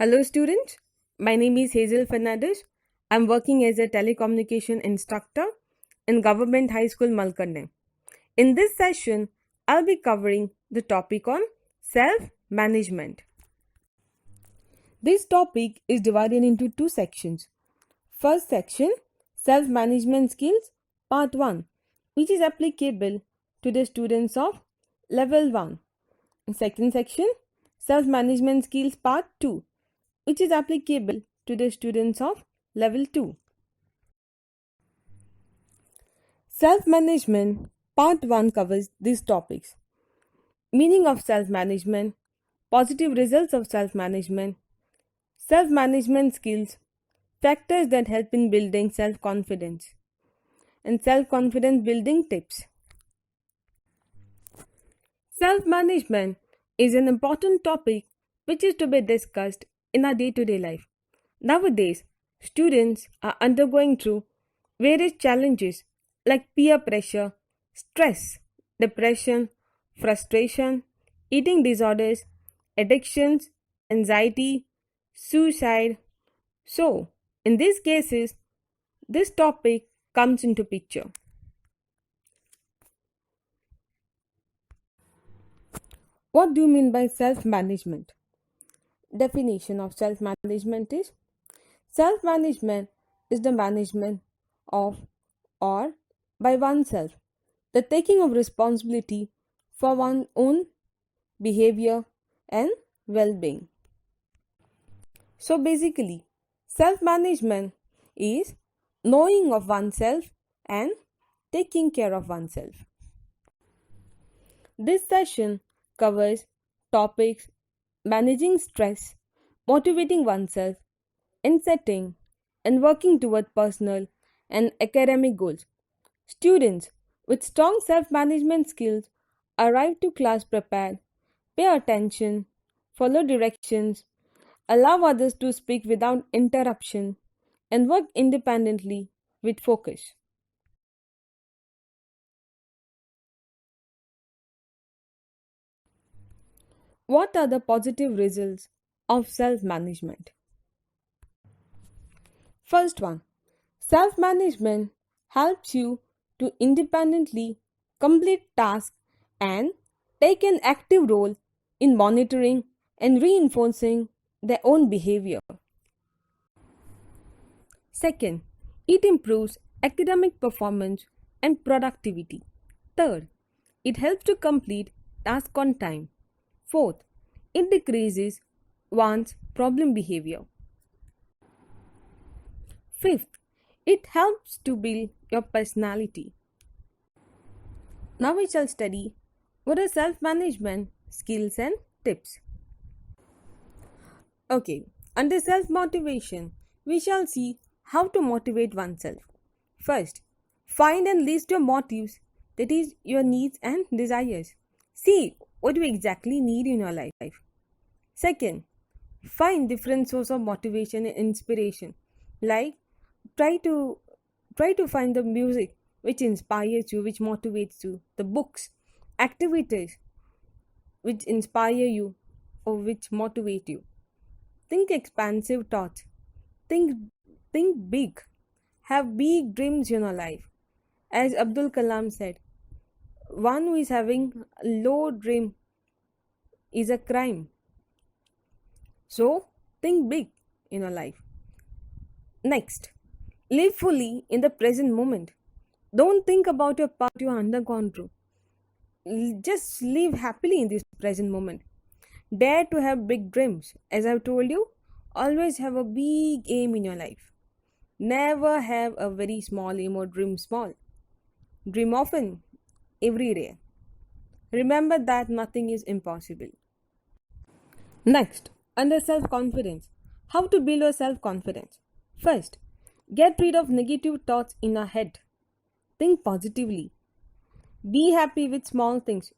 Hello students, my name is Hazel Fernandez. I'm working as a telecommunication instructor in Government High School Malkande. In this session, I'll be covering the topic on self-management. This topic is divided into two sections. First section, Self-Management Skills Part 1, which is applicable to the students of Level 1. Second section, Self-Management Skills Part 2, which is applicable to the students of Level 2. Self-Management Part 1 covers these topics: meaning of self-management, positive results of self-management, self-management skills, factors that help in building self-confidence, and self-confidence building tips. Self-management is an important topic which is to be discussed in our day-to-day life. Nowadays, students are undergoing through various challenges like peer pressure, stress, depression, frustration, eating disorders, addictions, anxiety, suicide. So, in these cases, this topic comes into picture. What do you mean by self-management? Definition of self-management is: self-management is the management of or by oneself, the taking of responsibility for one's own behavior and well-being. So basically, self-management is knowing of oneself and taking care of oneself. This session covers topics managing stress, motivating oneself, and setting and working toward personal and academic goals. Students with strong self-management skills arrive to class prepared, pay attention, follow directions, allow others to speak without interruption, and work independently with focus. What are the positive results of self-management? First one, self-management helps you to independently complete tasks and take an active role in monitoring and reinforcing their own behavior. Second, it improves academic performance and productivity. Third, it helps to complete tasks on time. Fourth, it decreases one's problem behavior. Fifth, it helps to build your personality. Now we shall study what are self-management skills and tips. Okay, under self-motivation, we shall see how to motivate oneself. First, find and list your motives, that is, your needs and desires. See what you exactly need in your life. Second, find different sources of motivation and inspiration. Like try to find the music which inspires you, which motivates you, the books, activities which inspire you or which motivate you. Think expansive thoughts. Think think big. Have big dreams in your life. As Abdul Kalam said, one who is having a low dream is a crime. So think big in your life. Next, live fully in the present moment. Don't think about your past you have undergone through. Just live happily in this present moment. Dare to have big dreams. As I've told you, always have a big aim in your life. Never have a very small aim or dream small. Dream often, every day. Remember that nothing is impossible. Next, under self-confidence. How to build your self-confidence? First, get rid of negative thoughts in your head. Think positively. Be happy with small things.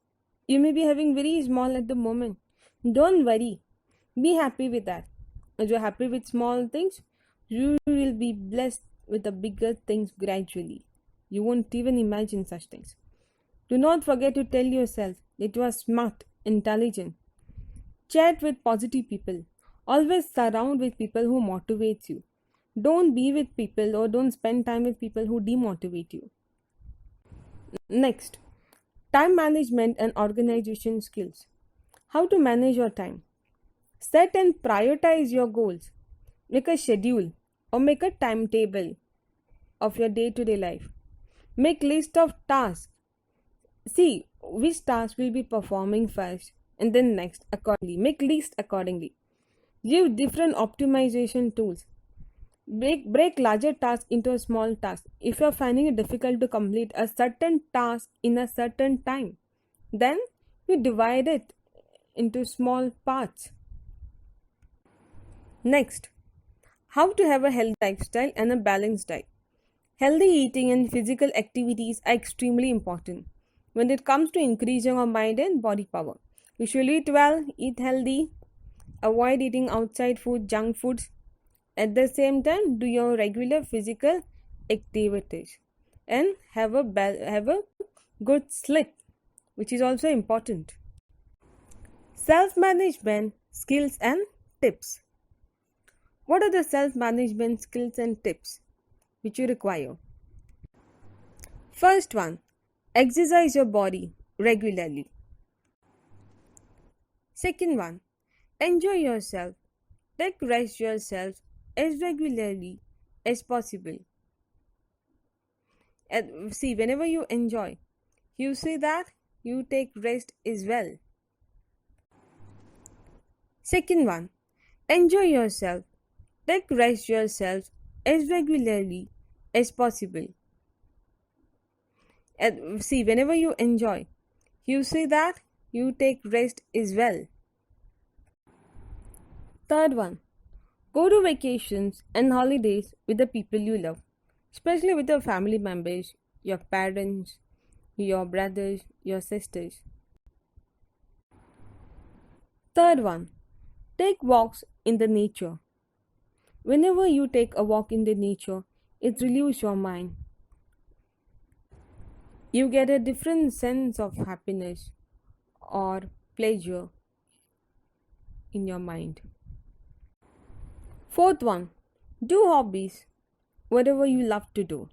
You may be having very small at the moment. Don't worry. Be happy with that. If you're happy with small things, you will be blessed with the bigger things gradually. You won't even imagine such things. Do not forget to tell yourself that you are smart, intelligent. Chat with positive people. Always surround with people who motivate you. Don't be with people or don't spend time with people who demotivate you. Next, time management and organization skills. How to manage your time. Set and prioritize your goals. Make a schedule or make a timetable of your day-to-day life. Make list of tasks. See which task will be performing first and then next accordingly. Make list accordingly. Give different optimization tools. Break larger tasks into a small task. If you are finding it difficult to complete a certain task in a certain time, then you divide it into small parts. Next, how to have a healthy lifestyle and a balanced diet. Healthy eating and physical activities are extremely important when it comes to increasing our mind and body power. You should eat well, eat healthy, avoid eating outside food, junk foods. At the same time, do your regular physical activities and have a good sleep, which is also important. Self-management skills and tips. What are the self-management skills and tips which you require? First one, exercise your body regularly. Second one, enjoy yourself. Take rest yourself as regularly as possible. And see, whenever you enjoy, you see that you take rest as well. Second one, enjoy yourself. Take rest yourself as regularly as possible. And see, whenever you enjoy, you see that you take rest as well. Third one, go to vacations and holidays with the people you love, especially with your family members, your parents, your brothers, your sisters. Third one, take walks in the nature. Whenever you take a walk in the nature, it relieves your mind. You get a different sense of happiness or pleasure in your mind. Fourth one, do hobbies, whatever you love to do.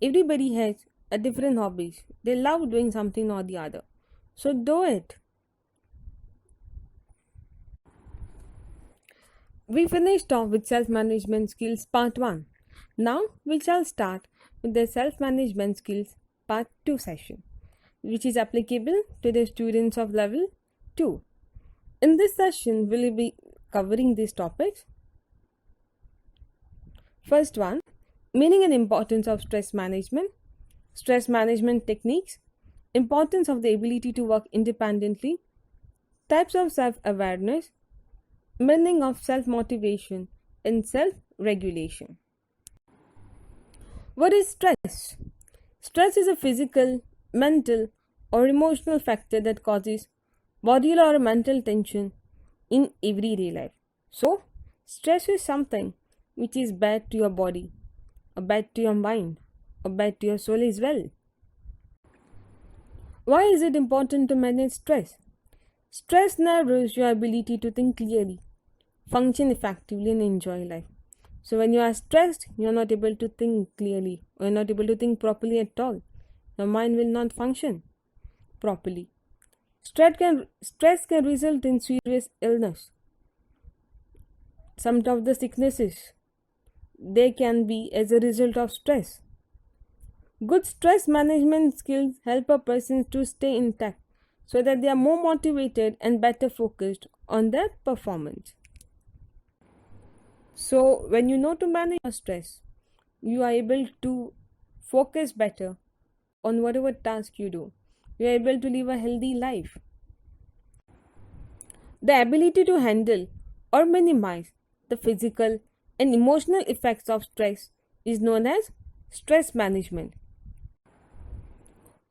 Everybody has a different hobbies. They love doing something or the other. So do it. We finished off with self-management skills part 1. Now we shall start with the self-management skills part 2 session, which is applicable to the students of level 2. In this session, we will be covering these topics. First one, meaning and importance of stress management techniques, importance of the ability to work independently, types of self-awareness, meaning of self-motivation and self-regulation. What is stress? Stress is a physical, mental, or emotional factor that causes bodily or mental tension in everyday life. So, stress is something which is bad to your body, or bad to your mind, or bad to your soul as well. Why is it important to manage stress? Stress narrows your ability to think clearly, function effectively, and enjoy life. So when you are stressed, you are not able to think clearly, or you are not able to think properly at all. Your mind will not function properly. Stress can result in serious illness. Some of the sicknesses, they can be as a result of stress. Good stress management skills help a person to stay intact so that they are more motivated and better focused on their performance. So when you know to manage your stress, you are able to focus better on whatever task you do. You are able to live a healthy life. The ability to handle or minimize the physical and emotional effects of stress is known as stress management.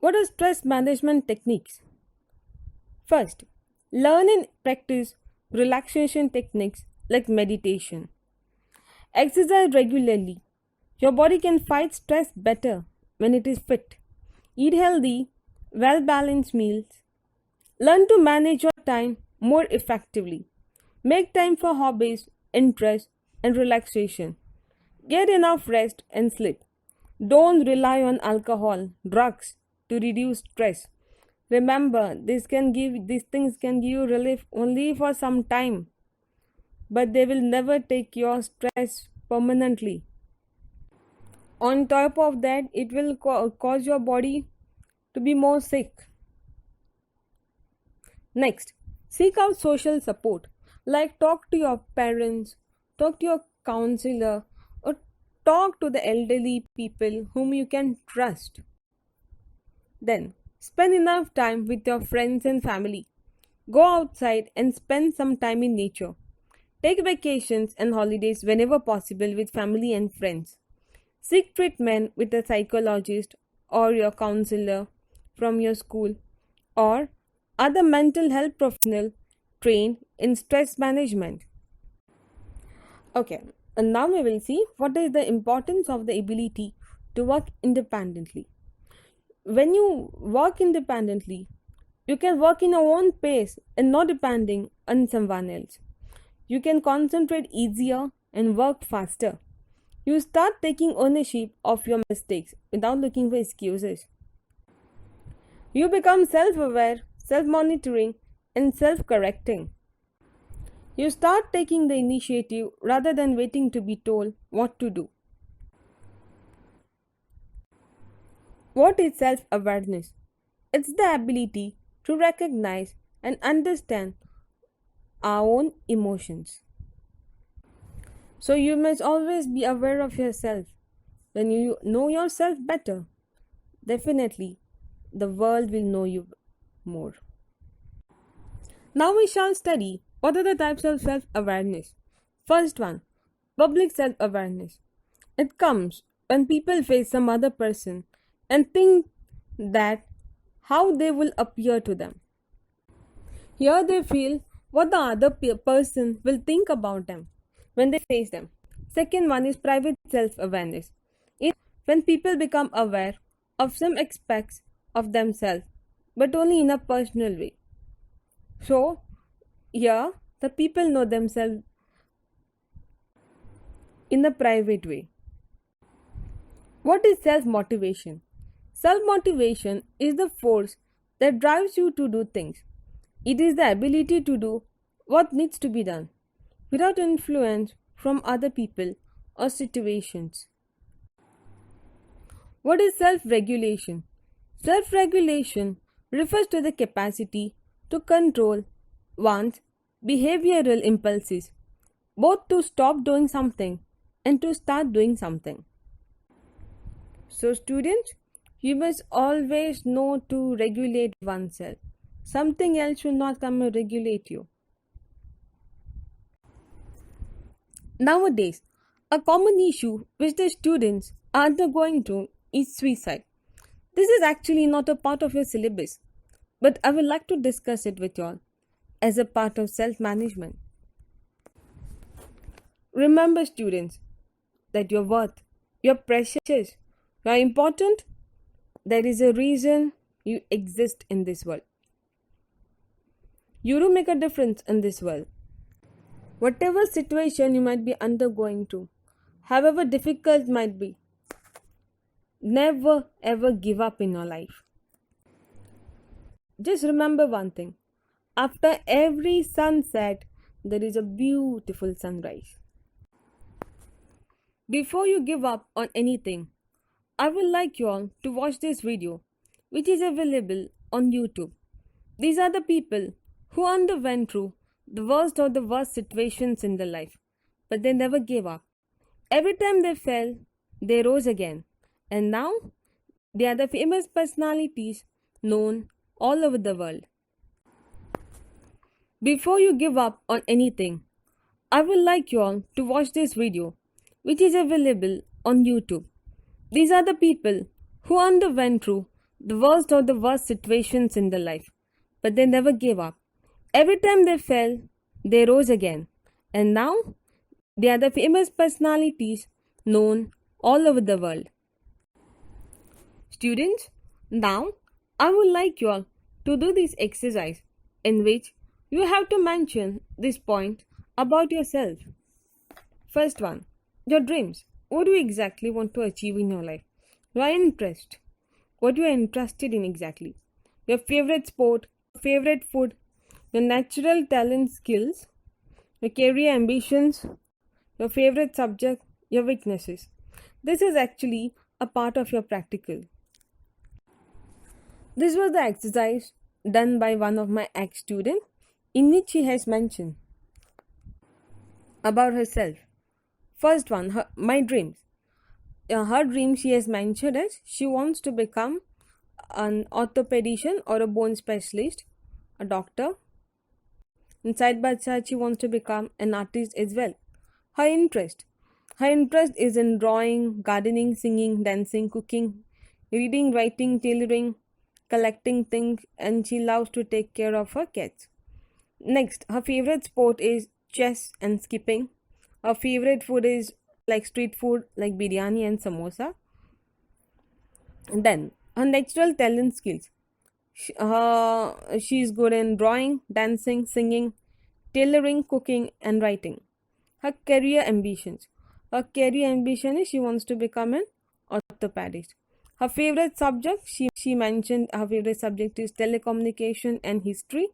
What are stress management techniques? First, learn and practice relaxation techniques like meditation. Exercise regularly. Your body can fight stress better when it is fit. Eat healthy, well-balanced meals. Learn to manage your time more effectively. Make time for hobbies, interests, and relaxation. Get enough rest and sleep. Don't rely on alcohol, drugs to reduce stress. Remember, these things can give you relief only for some time, but they will never take your stress permanently. On top of that, it will cause your body to be more sick. Next, seek out social support. Like talk to your parents, talk to your counselor, or talk to the elderly people whom you can trust. Then, spend enough time with your friends and family. Go outside and spend some time in nature. Take vacations and holidays whenever possible with family and friends. Seek treatment with a psychologist or your counselor from your school or other mental health professional trained in stress management. Okay, and now we will see what is the importance of the ability to work independently. When you work independently, you can work in your own pace and not depending on someone else. You can concentrate easier and work faster. You start taking ownership of your mistakes without looking for excuses. You become self aware, self monitoring, and self correcting. You start taking the initiative rather than waiting to be told what to do. What is self awareness? It's the ability to recognize and understand our own emotions. So you must always be aware of yourself. When you know yourself better, definitely the world will know you more. Now we shall study what are the types of self awareness. First one, public self awareness. It comes when people face some other person and think that how they will appear to them. Here they feel what the other person will think about them when they face them. Second one is private self awareness. It's when people become aware of some aspects of themselves, but only in a personal way. So, here the people know themselves in a private way. What is self motivation? Self motivation is the force that drives you to do things. It is the ability to do what needs to be done without influence from other people or situations. What is self regulation? Self regulation refers to the capacity to control one's behavioral impulses, both to stop doing something and to start doing something. So, students, you must always know to regulate oneself. Something else should not come and regulate you. Nowadays, a common issue which the students are undergoing through is suicide. This is actually not a part of your syllabus, but I would like to discuss it with you all as a part of self-management. Remember, students, that you're worth, you're precious, you're important. There is a reason you exist in this world. You do make a difference in this world. Whatever situation you might be undergoing through, however difficult it might be, never ever give up in your life. Just remember one thing. After every sunset, there is a beautiful sunrise. Before you give up on anything, I would like you all to watch this video, which is available on YouTube. These are the people who underwent through the worst of the worst situations in their life, but they never gave up. Every time they fell, they rose again. And now, they are the famous personalities known all over the world. Before you give up on anything, I would like you all to watch this video, which is available on YouTube. These are the people who underwent through the worst of the worst situations in their life, but they never gave up. Every time they fell, they rose again. And now, they are the famous personalities known all over the world. Students, now I would like you all to do this exercise in which you have to mention this point About yourself. First one, your dreams. What do you exactly want to achieve in your life? Your interest. What you are interested in exactly. Your favorite sport, favorite food, your natural talent skills, your career ambitions, your favorite subject, your weaknesses. This is actually a part of your practical. This was the exercise done by one of my ex students in which she has mentioned about herself. First one, my dreams. Her dream she has mentioned is she wants to become an orthopedician or a bone specialist, a doctor. And side by side she wants to become an artist as well. Her interest. Her interest is in drawing, gardening, singing, dancing, cooking, reading, writing, tailoring, collecting things, and she loves to take care of her cats. Next, her favorite sport is chess and skipping. Her favorite food is like street food like biryani and samosa. And then, her natural talent skills. She is good in drawing, dancing, singing, tailoring, cooking, and writing. Her career ambitions. Her career ambition is she wants to become an orthopedist. Her favorite subject, she mentioned her favorite subject is telecommunication and history.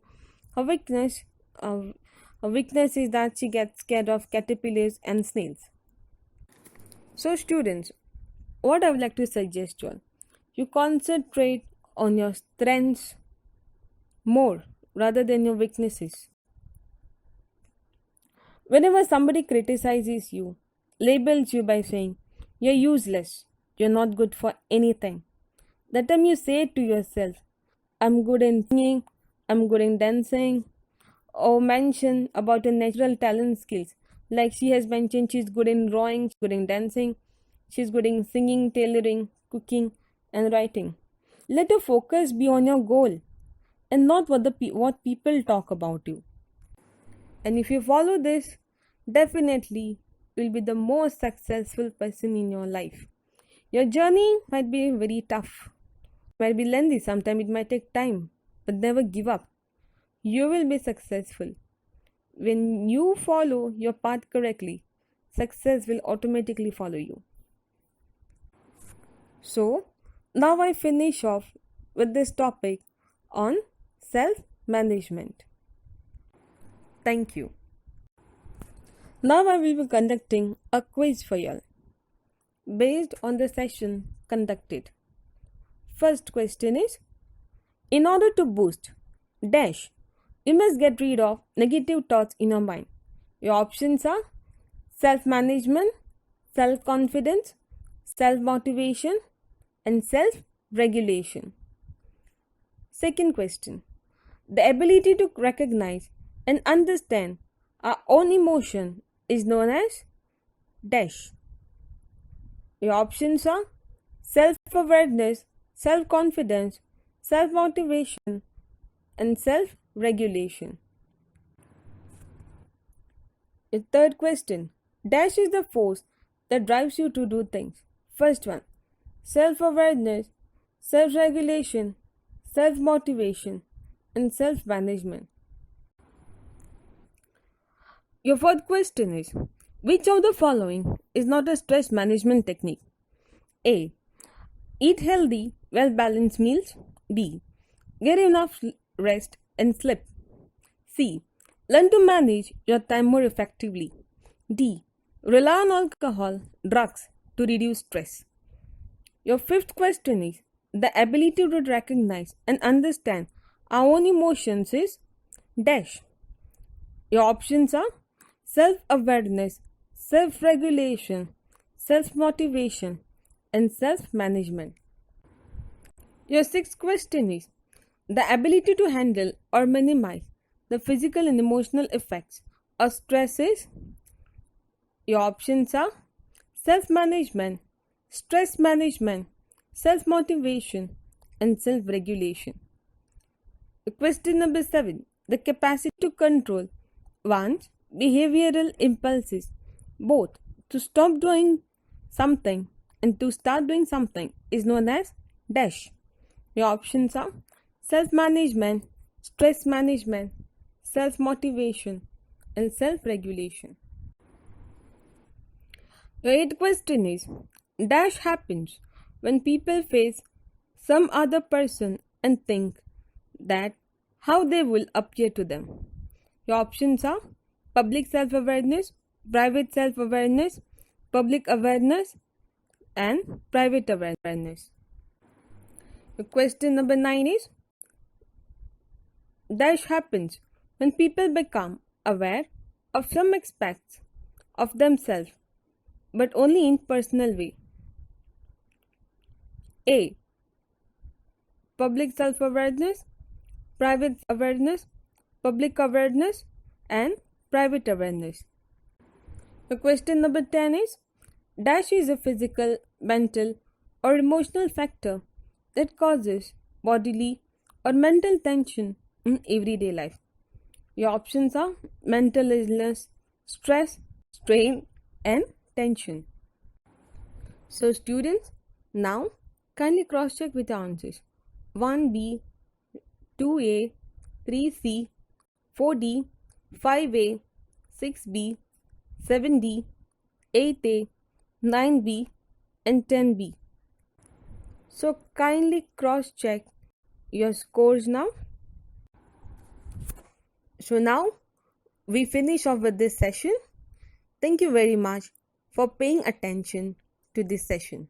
Her weakness, her weakness is that she gets scared of caterpillars and snails. So students, what I would like to suggest you all, you concentrate on your strengths more rather than your weaknesses. Whenever somebody criticizes you, labels you by saying, you're useless, you're not good for anything, that time you say to yourself, I'm good in singing, I'm good in dancing, or mention about your natural talent skills. Like she has mentioned, she's good in drawing, she's good in dancing, she's good in singing, tailoring, cooking, and writing. Let your focus be on your goal and not what people talk about you. And if you follow this, definitely you'll be the most successful person in your life. Your journey might be very tough, might be lengthy, sometimes it might take time, but never give up. You will be successful. When you follow your path correctly, success will automatically follow you. So, now I finish off with this topic on self-management. Thank you. Now I will be conducting a quiz for you based on the session conducted. First question is, in order to boost dash, you must get rid of negative thoughts in your mind. Your options are self-management, self-confidence, self-motivation, and self-regulation. Second question, the ability to recognize and understand our own emotion is known as dash. Your options are self-awareness, self-confidence, self-motivation, and self-regulation. The third question, dash is the force that drives you to do things. First one, self-awareness, self-regulation, self-motivation, and self-management. Your fourth question is, which of the following is not a stress management technique? A. Eat healthy, well-balanced meals. B. Get enough rest and sleep. C. Learn to manage your time more effectively. D. Rely on alcohol, drugs to reduce stress. Your fifth question is, the ability to recognize and understand our own emotions is dash. Your options are self-awareness, self-regulation, self-motivation, and self-management. Your sixth question is, the ability to handle or minimize the physical and emotional effects of stress is. Your options are self-management, stress management, self-motivation, and self-regulation. Question number 7, the capacity to control one's behavioral impulses, both to stop doing something and to start doing something, is known as dash. Your options are self-management, stress management, self-motivation, and self-regulation. The eighth question is, dash happens when people face some other person and think that how they will appear to them. Your options are public self-awareness, private self-awareness, public awareness, and private awareness. The question number 9 is, dash happens when people become aware of some aspects of themselves but only in personal way. A. Public self-awareness, private awareness, public awareness, and private awareness. The question number 10 is, dash is a physical, mental, or emotional factor that causes bodily or mental tension in everyday life. Your options are mental illness, stress, strain, and tension. So students, now kindly cross-check with the answers. 1B, 2A, 3C, 4D, 5A, 6B, 7D, 8A, 9B, and 10B. So kindly cross-check your scores now. So now we finish off with this session. Thank you very much for paying attention to this session.